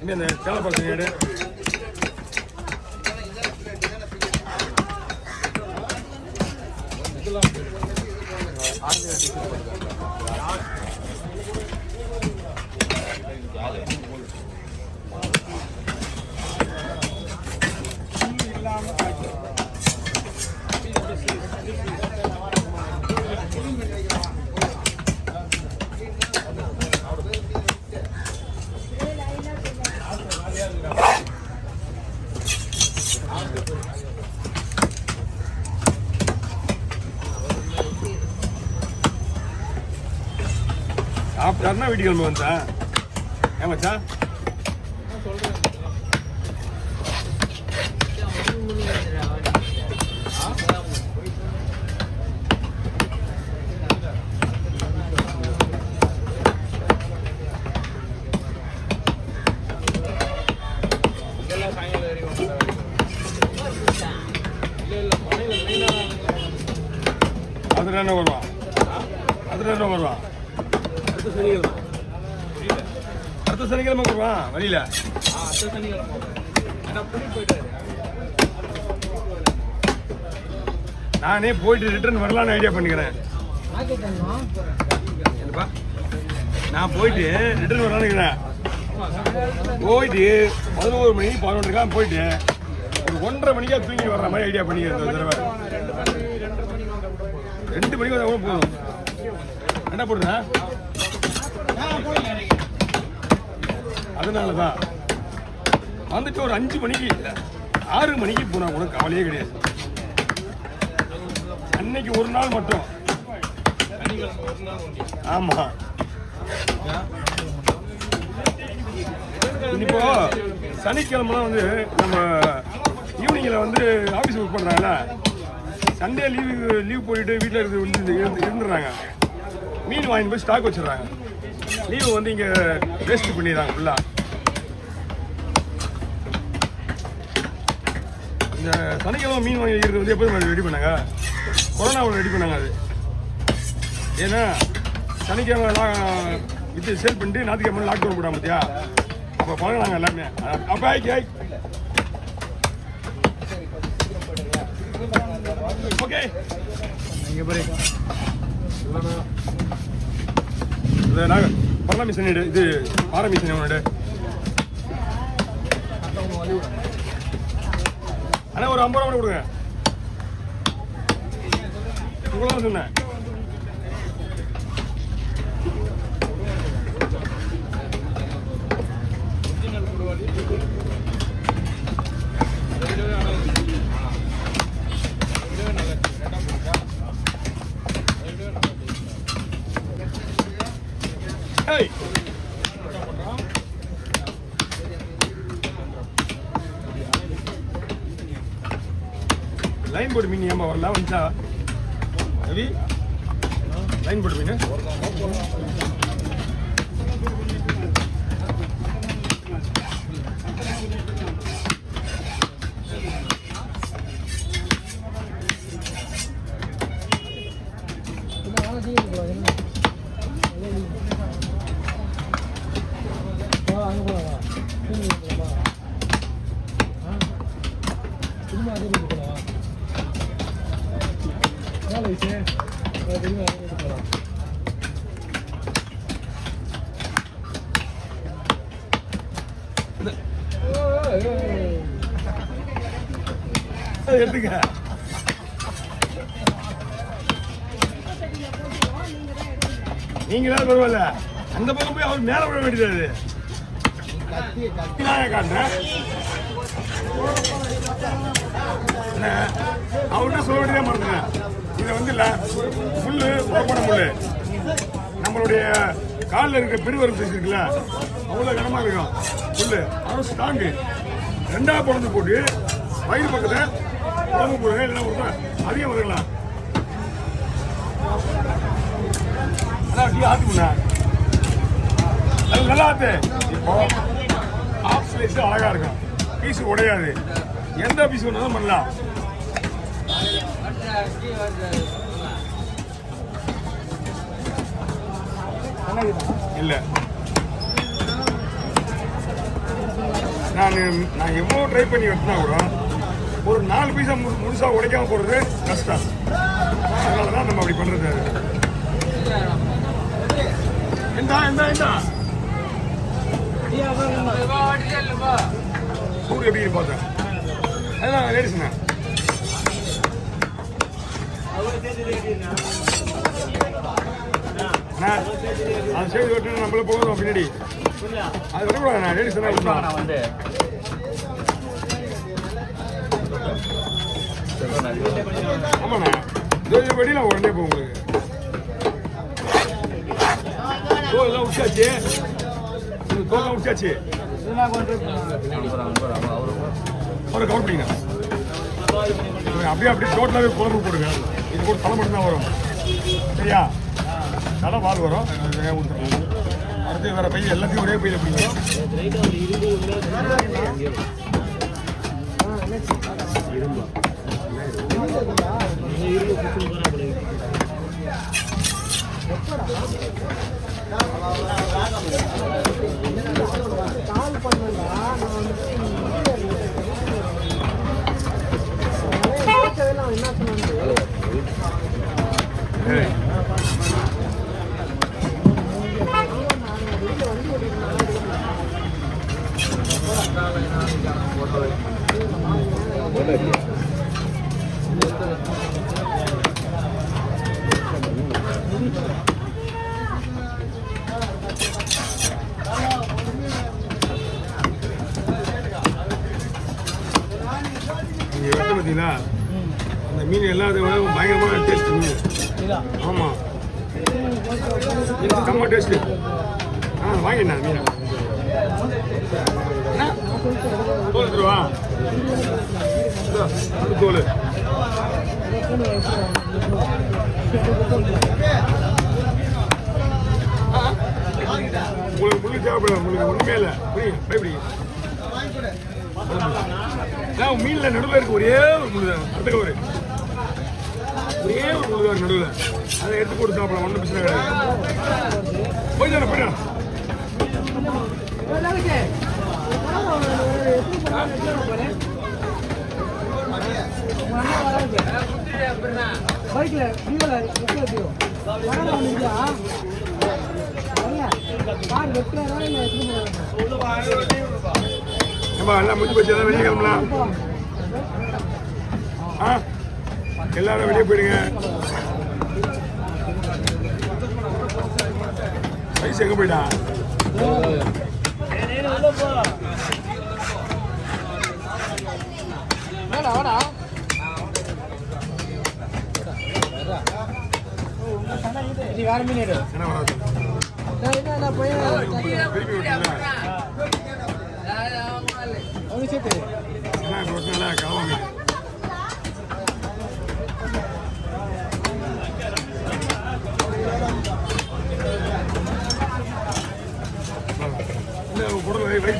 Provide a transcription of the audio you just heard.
இந்த தேவைப்பட்ட ஏடு சாப்பிட்டாருன்னா வீட்டுக்கு கிளம்பி வந்தேன் ஏன் மச்சான் அதில் என்ன வருவான் அடுத்த சனிக்கிழமை வருவான் வழியில நானே போயிட்டு ரிட்டர்ன் வரலான்னு ஐடியா பண்ணிக்கிறேன் நான் போயிட்டு ரிட்டர்ன் வரலான்னு போயிட்டு 11 மணி 11:30 போயிட்டு ஒரு 1:30 மணிக்கா தூங்கி வர்ற மாதிரி ஐடியா பண்ணிக்கிறேன் இந்த தடவை 2 மணிக்கு வந்தால் கூட போதும் என்ன போடுறா அதனாலதான் வந்துட்டு ஒரு 5 மணிக்கு 6 மணிக்கு போனா கூட கவலையே கிடையாது. அன்னைக்கு ஒரு நாள் மட்டும் ஆமா இப்போ சனிக்கிழமை வந்து நம்ம ஈவினிங்ல வந்து ஆஃபீஸ் ஒர்க் பண்றாங்கல்ல சண்டே லீவ் போயிட்டு வீட்டில் இருந்துடுறாங்க. மீன் வாங்கி போய் ஸ்டாக் வச்சிடுறாங்க. லீவு வந்து இங்கே வேஸ்ட் பண்ணிடுறாங்க ஃபுல்லாக. இந்த சனிக்கிழமை மீன் வாங்கி இருக்கிறது வந்து எப்போதும் ரெடி பண்ணாங்க, கொரோனாவில் ரெடி பண்ணாங்க. அது ஏன்னா சனிக்கிழமை இது சேல் பண்ணிட்டு ஞாயிற்றுக்கிழமை லாக்டவுன் போடாம பார்த்தியா, அப்போ பழகினாங்க எல்லாமே. அப்போ ஓகே இங்கே பாரு பரலா மிஷன் இது ஆர மிஷன் உன்னோட ஆனால் ஒரு 50 ரூபா கூட கொடுங்க. உங்களாம் சொன்னேன் லைன் போர்டு மீன் ஏமா வரலாம் வந்துச்சா ரவி? லைன் போர்டு மீன் எடுத்துக்க. நீங்களா பரவாயில்ல, அந்த பக்கம் போய் அவர் மேல விட வேண்டியது. காட்டுறேன் அவர்கிட்ட சொல்ல வேண்டியதே மறந்துட்டேன். இதை வந்து இல்லை புல்லு புறப்பட முள்ளு நம்மளுடைய காலில் இருக்க பெருவரம் சைஸ் இருக்குல்ல, அவ்வளோ கனமாக இருக்கும் புல்லு. அவரும் ஸ்ட்ராங்கு 2ஆக பிறந்து போட்டு வயிறு பக்கத்தில் குழம்பு போடுங்க, இல்லைன்னா ஒரு அதிகம் வந்துடலாம். அதான் டீ ஆற்றுக்குண்ணா அது நல்லா ஆற்று. இப்போ ஆஃப் ஸ்லைஸு அழகாக இருக்கும், பீஸு உடையாது. எந்த பீஸ் ஒன்றும் பண்ணலாம். இல்லை. நான் எவ்வளோ ட்ரை பண்ணி வெட்டினா கூட ஒரு 4 பீஸா முழுசாக உடைக்காம போடுறது கஷ்டம். அதனால தான் நம்ம அப்படி பண்ணுறது. சூடு எப்படி பார்த்தேன். அதுதான் லேடிஸ்ண்ணா. அது செய்து வெட்டு நம்மள போகணும் பின்னாடி. அது வரக்கூடாது. லேடிஸ் வந்து ஆமாண்ணா வெடியில உடனே போகும் உங்களுக்கு. தோலாம் உச்சாச்சு. தோலாம் உச்சாச்சு. ஒரு கவுண்ட் பண்ணிங்க. அப்படியே டோட்டலாகவே குழம்பு போடுங்க. இது கூட தலை மட்டும் தான் வரும். சரியா? தலை பால் வரும். அடுத்து வேற பையன் எல்லாத்தையும் ஒரே பையில பிடிக்கும். பார்த்தீங்களா அந்த மீன் எல்லாத்தையும் பயங்கரமான டேஸ்ட் மீன். ஆமாம், செம்ம டேஸ்ட்டு. வாங்கிண்ணா மீனை தோல் எடுத்துருவா. தோல் உங்களுக்கு முள்ளு தேவைப்படும். உங்களுக்கு ஒன்றுமே இல்லை. புரியுங்க, பயப்படிங்க. மீன்ல நடுவில் இருக்கு ஒரே ஒரு முள்ளு தான். அடுத்த ஒரு முள்ளு தான் நடுவில். அதை எடுத்து போட்டு சாப்பிடலாம். ஒன்றும் பிரச்சனை கிடையாது. போயிட்டான போயிட்டான். எல்லாம் முடிஞ்சு போச்சு. எல்லாம் வெளியே கிளம்பலாம். எல்லாரும் வெளியே போயிடுங்க. வயசு எங்க போயிட்டா? வேற மீன் என்ன வராது. நல்லா கிளம்ப குடல் வயிற்று